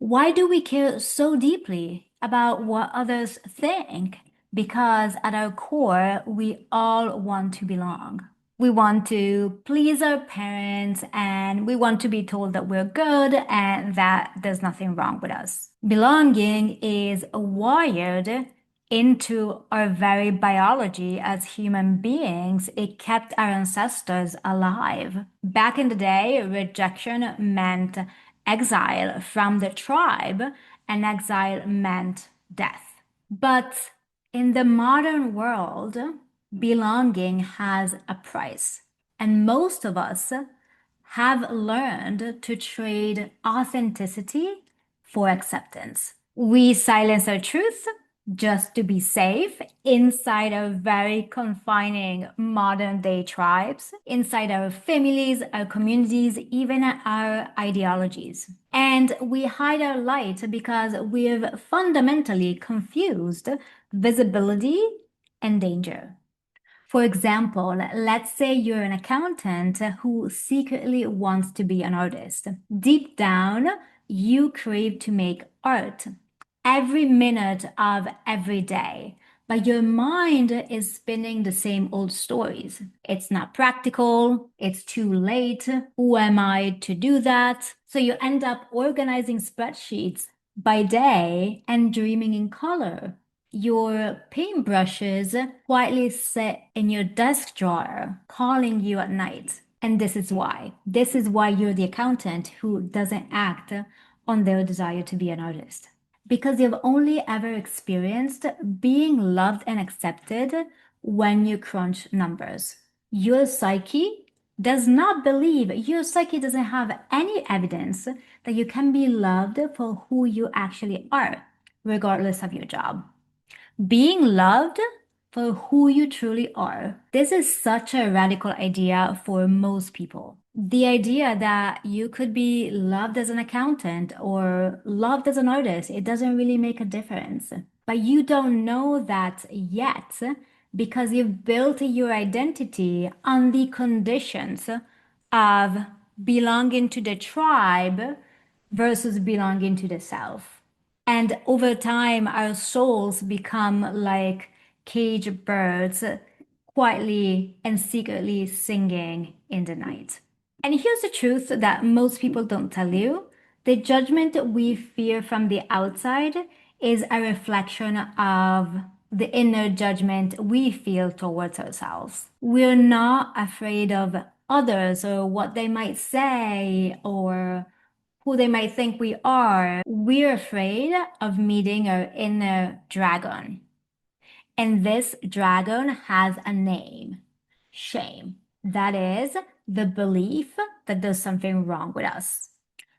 Why do we care so deeply about what others think? Because at our core, we all want to belong. We want to please our parents and we want to be told that we're good and that there's nothing wrong with us. Belonging is wired into our very biology as human beings. It kept our ancestors alive. Back in the day, rejection meant exile from the tribe, and exile meant death. But in the modern world, belonging has a price. And most of us have learned to trade authenticity for acceptance. We silence our truth just to be safe inside our very confining modern day tribes, inside our families, our communities, even our ideologies. And we hide our light because we've fundamentally confused visibility and danger. For example, let's say you're an accountant who secretly wants to be an artist. Deep down, you crave to make art every minute of every day, but your mind is spinning the same old stories. It's not practical, it's too late, who am I to do that? So you end up organizing spreadsheets by day and dreaming in color. Your paintbrushes quietly sit in your desk drawer, calling you at night. And this is why. This is why you're the accountant who doesn't act on their desire to be an artist. Because you've only ever experienced being loved and accepted when you crunch numbers. Your psyche does not believe, your psyche doesn't have any evidence that you can be loved for who you actually are, regardless of your job. Being loved for who you truly are. This is such a radical idea for most people. The idea that you could be loved as an accountant or loved as an artist, it doesn't really make a difference. But you don't know that yet because you've built your identity on the conditions of belonging to the tribe versus belonging to the self. And over time, our souls become like caged birds, quietly and secretly singing in the night. And here's the truth that most people don't tell you. The judgment we fear from the outside is a reflection of the inner judgment we feel towards ourselves. We're not afraid of others or what they might say or who they might think we are. We're afraid of meeting our inner dragon. And this dragon has a name, shame. That is the belief that there's something wrong with us.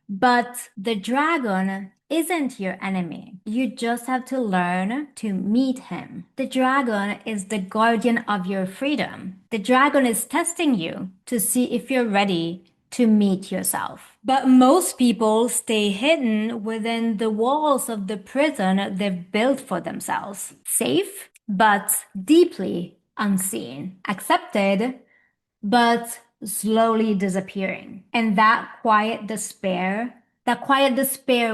But the dragon isn't your enemy. You just have to learn to meet him. The dragon is the guardian of your freedom. The dragon is testing you to see if you're ready to meet yourself. But most people stay hidden within the walls of the prison they've built for themselves. Safe, but deeply unseen. Accepted, but slowly disappearing. And that quiet despair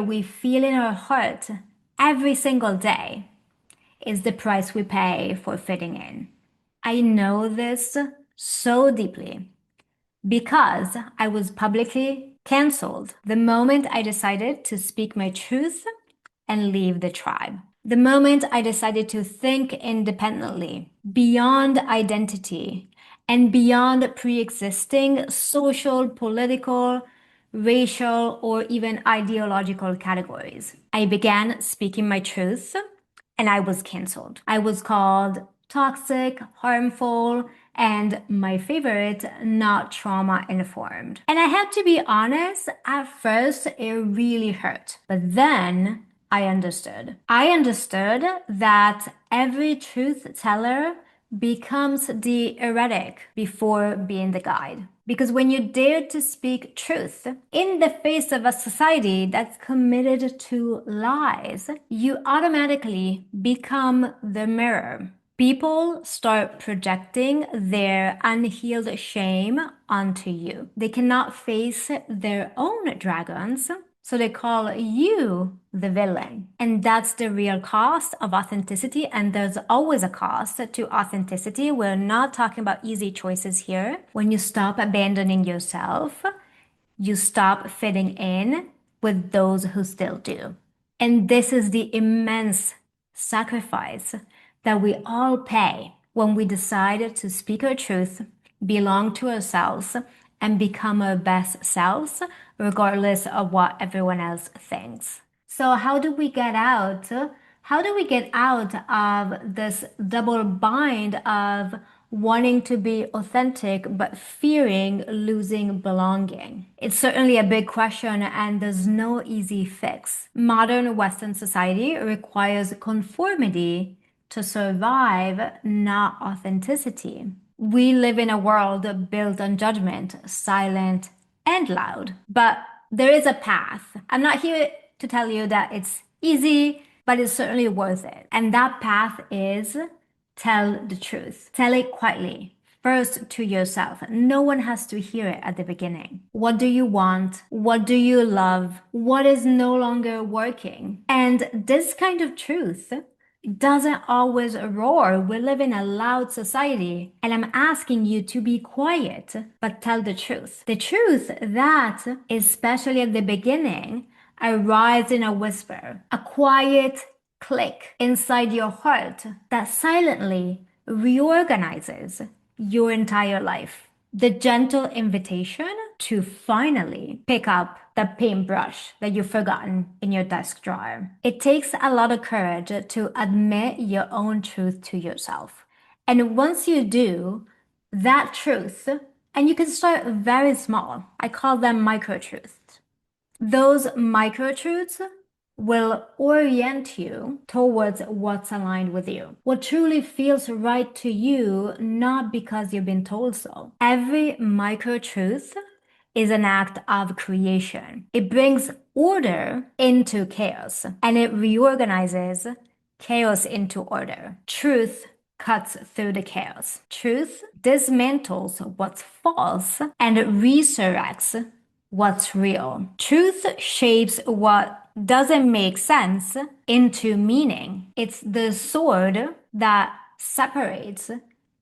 we feel in our heart every single day is the price we pay for fitting in. I know this so deeply because I was publicly canceled the moment I decided to speak my truth and leave the tribe. The moment I decided to think independently, beyond identity, and beyond pre-existing social, political, racial, or even ideological categories. I began speaking my truth and I was canceled. I was called toxic, harmful, and my favorite, not trauma informed. And I have to be honest, at first it really hurt. But then I understood. I understood that every truth teller becomes the heretic before being the guide. Because when you dare to speak truth in the face of a society that's committed to lies, you automatically become the mirror. People start projecting their unhealed shame onto you. They cannot face their own dragons, So they call you the villain. And that's the real cost of authenticity. And there's always a cost to authenticity. We're not talking about easy choices here. When you stop abandoning yourself, you stop fitting in with those who still do. And this is the immense sacrifice that we all pay when we decide to speak our truth, belong to ourselves, and become our best selves, regardless of what everyone else thinks. So, how do we get out? How do we get out of this double bind of wanting to be authentic but fearing losing belonging? It's certainly a big question, and there's no easy fix. Modern Western society requires conformity to survive, not authenticity. We live in a world built on judgment, silent and loud. But there is a path. I'm not here to tell you that it's easy, but it's certainly worth it. And that path is tell the truth. Tell it quietly. First to yourself. No one has to hear it at the beginning. What do you want? What do you love? What is no longer working? And this kind of truth doesn't always roar. We live in a loud society, and I'm asking you to be quiet, but tell the truth. The truth that, especially at the beginning, arrives in a whisper, a quiet click inside your heart that silently reorganizes your entire life. The gentle invitation to finally pick up the paintbrush that you've forgotten in your desk drawer. It takes a lot of courage to admit your own truth to yourself. And once you do, that truth, and you can start very small, I call them micro truths. Those micro truths will orient you towards what's aligned with you, what truly feels right to you, not because you've been told so. Every micro truth is an act of creation. It brings order into chaos and it reorganizes chaos into order. Truth cuts through the chaos. Truth dismantles what's false and resurrects what's real. Truth shapes what doesn't make sense into meaning. It's the sword that separates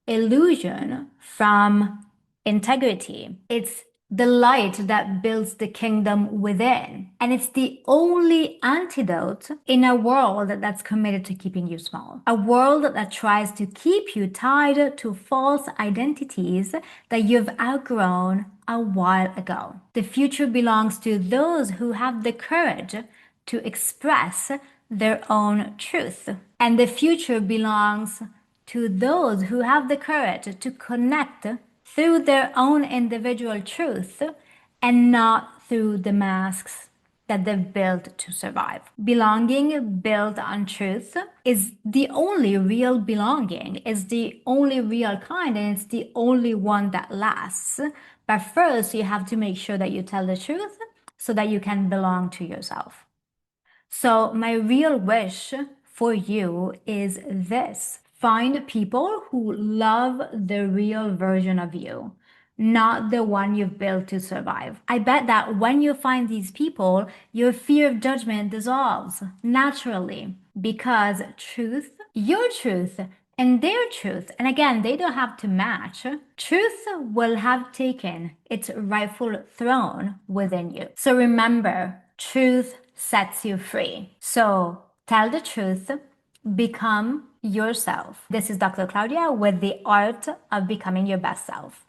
illusion from integrity. It's the light that builds the kingdom within. And it's the only antidote in a world that's committed to keeping you small. A world that tries to keep you tied to false identities that you've outgrown a while ago. The future belongs to those who have the courage to express their own truth. And the future belongs to those who have the courage to connect through their own individual truth and not through the masks that they've built to survive. Belonging built on truth is the only real belonging, is the only real kind, and it's the only one that lasts. But first, you have to make sure that you tell the truth so that you can belong to yourself. So, my real wish for you is this. Find people who love the real version of you, not the one you've built to survive. I bet that when you find these people, your fear of judgment dissolves naturally because truth, your truth, and their truth, and again, they don't have to match, truth will have taken its rightful throne within you. So remember, truth sets you free. So tell the truth, become yourself. This is Dr. Claudia with the art of becoming your best self.